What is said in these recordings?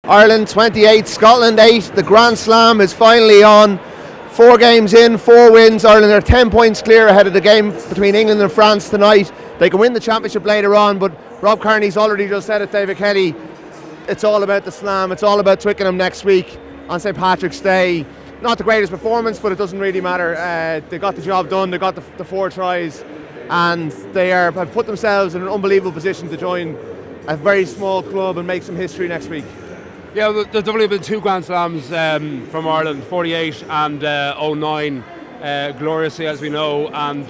Ireland 28, Scotland 8. The Grand Slam is finally on. 4 games in, 4 wins. Ireland are 10 points clear ahead of the game between England and France tonight. They can win the championship later on, but Rob Kearney's already just said it, David Kelly. It's all about the Slam. It's all about Twickenham next week on St. Patrick's Day. Not the greatest performance, but it doesn't really matter. They got the job done. They got the 4 tries, and they have put themselves in an unbelievable position to join a very small club and make some history next week. Yeah, there's only been 2 Grand Slams from Ireland, 48 and 09, gloriously as we know, and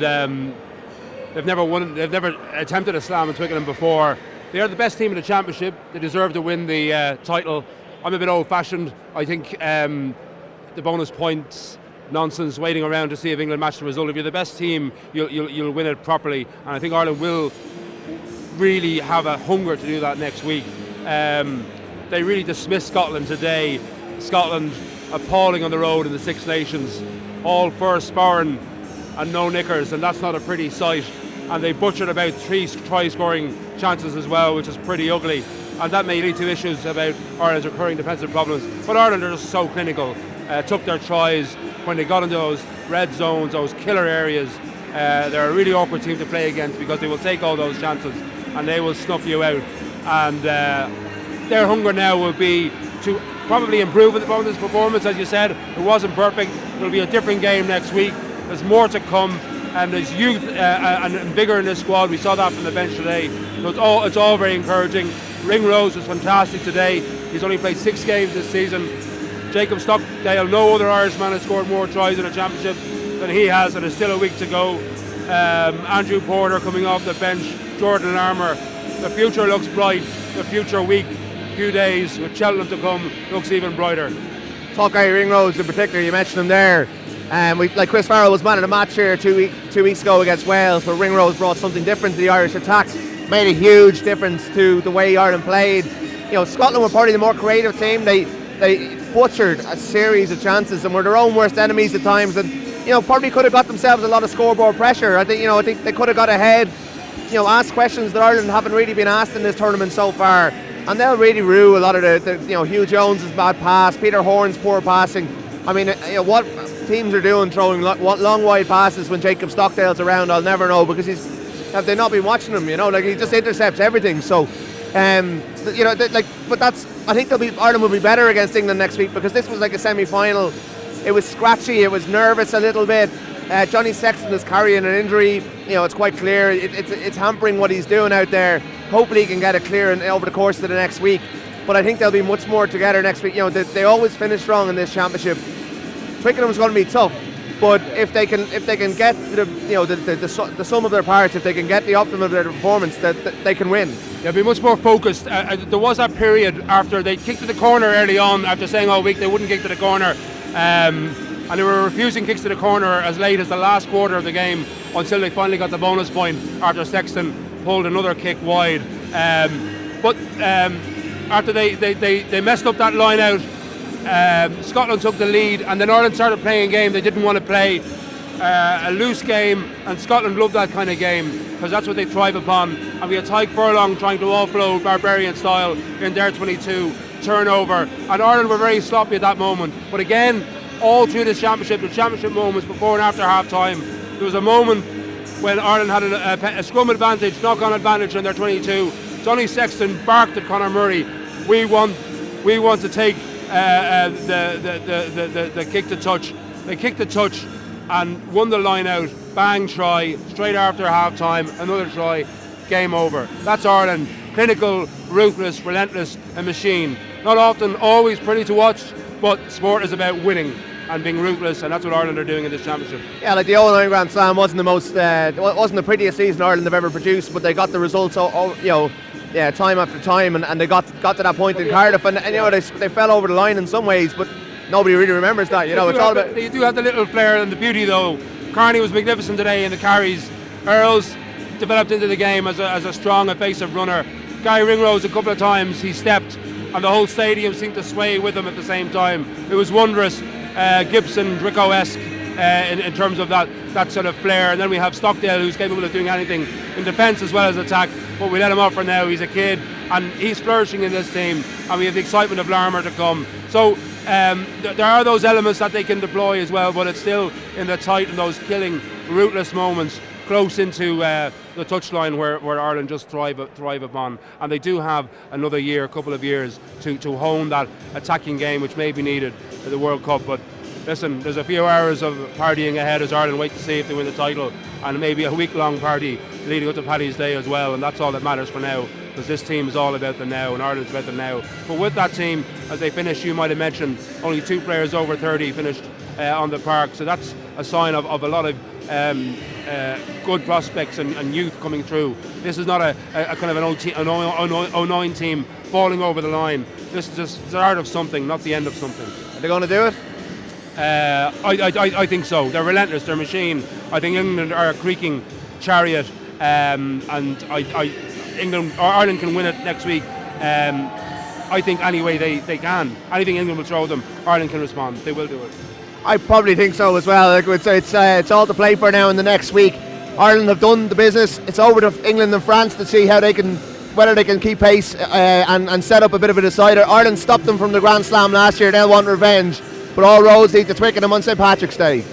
they've never attempted a slam in Twickenham before. They are the best team in the championship. They deserve to win the title. I'm a bit old-fashioned. I think the bonus points nonsense, waiting around to see if England match the result. If you're the best team, you'll win it properly, and I think Ireland will really have a hunger to do that next week. They really dismissed Scotland today. Scotland appalling on the road in the Six Nations, all first sparring and no knickers, and that's not a pretty sight. And they butchered about 3 try-scoring chances as well, which is pretty ugly. And that may lead to issues about Ireland's recurring defensive problems. But Ireland are just so clinical. Took their tries when they got into those red zones, those killer areas. They're a really awkward team to play against because they will take all those chances and they will snuff you out. And their hunger now will be to probably improve in the performance. As you said, it wasn't perfect. It'll be a different game next week. There's more to come, and there's youth and vigour in this squad. We saw that from the bench today. So it's all very encouraging. Ringrose was fantastic today. He's only played 6 games this season. Jacob Stockdale, no other Irishman has scored more tries in a championship than he has, and there's still a week to go. Andrew Porter coming off the bench, Jordan Armour. The future looks bright. The future week, few days with Cheltenham to come, looks even brighter. Talk Gary Ringrose in particular, you mentioned him there. Like Chris Farrell was man of the match here 2 weeks ago against Wales, but Ringrose brought something different to the Irish attack, made a huge difference to the way Ireland played. You know, Scotland were probably the more creative team. They butchered a series of chances and were their own worst enemies at times, and probably could have got themselves a lot of scoreboard pressure. I think they could have got ahead, asked questions that Ireland haven't really been asked in this tournament so far, and they'll really rue a lot of the Hugh Jones's bad pass, Peter Horne's poor passing. I mean, what teams are doing throwing long wide passes when Jacob Stockdale's around, I'll never know, because have they not been watching him? Like he just intercepts everything. So, but I think Ireland will be better against England next week, because this was like a semi-final. It was scratchy, it was nervous a little bit. Johnny Sexton is carrying an injury. It's quite clear. It's hampering what he's doing out there. Hopefully he can get it clear over the course of the next week. But I think they'll be much more together next week. They always finish strong in this championship. Twickenham's going to be tough, but if they can get the sum of their parts, if they can get the optimum of their performance, that they can win. They'll be much more focused. There was that period after they kicked to the corner early on, after saying all week they wouldn't kick to the corner, and they were refusing kicks to the corner as late as the last quarter of the game, until they finally got the bonus point after Sexton pulled another kick wide. But after they messed up that line out, Scotland took the lead, and then Ireland started playing a game they didn't want to play, a loose game, and Scotland love that kind of game because that's what they thrive upon. And we had Tyke Furlong trying to offload barbarian style in their 22 turnover, and Ireland were very sloppy at that moment. But again, all through this championship, the championship moments before and after half time, there was a moment when Ireland had a scrum advantage, knock-on advantage in their 22. Johnny Sexton barked at Conor Murray, we want to take the kick to touch. They kicked the touch and won the line out. Bang, try. Straight after half time, another try. Game over. That's Ireland. Clinical, ruthless, relentless, a machine. Not often, always pretty to watch, but sport is about winning and being ruthless, and that's what Ireland are doing in this championship. Yeah, like the 09 Grand Slam wasn't the prettiest season Ireland have ever produced, but they got the results time after time, and they got to that point in Cardiff, and they fell over the line in some ways, but nobody really remembers that. It's all about. They do have the little flair and the beauty, though. Carney was magnificent today in the carries. Earls developed into the game as a strong, evasive runner. Guy Ringrose, a couple of times he stepped, and the whole stadium seemed to sway with him at the same time. It was wondrous. Gibson, Dricko-esque in terms of that sort of flair. And then we have Stockdale, who's capable of doing anything in defence as well as attack, but we let him off for now. He's a kid and he's flourishing in this team, and we have the excitement of Larmer to come. So there are those elements that they can deploy as well, but it's still in the tight and those killing, ruthless moments close into the touchline where Ireland just thrive upon, and they do have another year, a couple of years to hone that attacking game, which may be needed for the World Cup. But listen, there's a few hours of partying ahead as Ireland wait to see if they win the title, and maybe a week-long party leading up to Paddy's Day as well, and that's all that matters for now, because this team is all about the now, and Ireland's about the now. But with that team, as they finish, you might have mentioned, only 2 players over 30 finished on the park, so that's a sign of a lot of good prospects and youth coming through. This is not a kind of an 09 team falling over the line. This is just the start of something, not the end of something. Are they going to do it? I think so. They're relentless. They're a machine. I think England are a creaking chariot, and Ireland can win it next week. I think any way they can. Anything England will throw them, Ireland can respond. They will do it. I probably think so as well. It's all to play for now in the next week. Ireland have done the business. It's over to England and France to see whether they can keep pace and set up a bit of a decider. Ireland stopped them from the Grand Slam last year. They'll want revenge. But all roads lead to Twickenham on St Patrick's Day.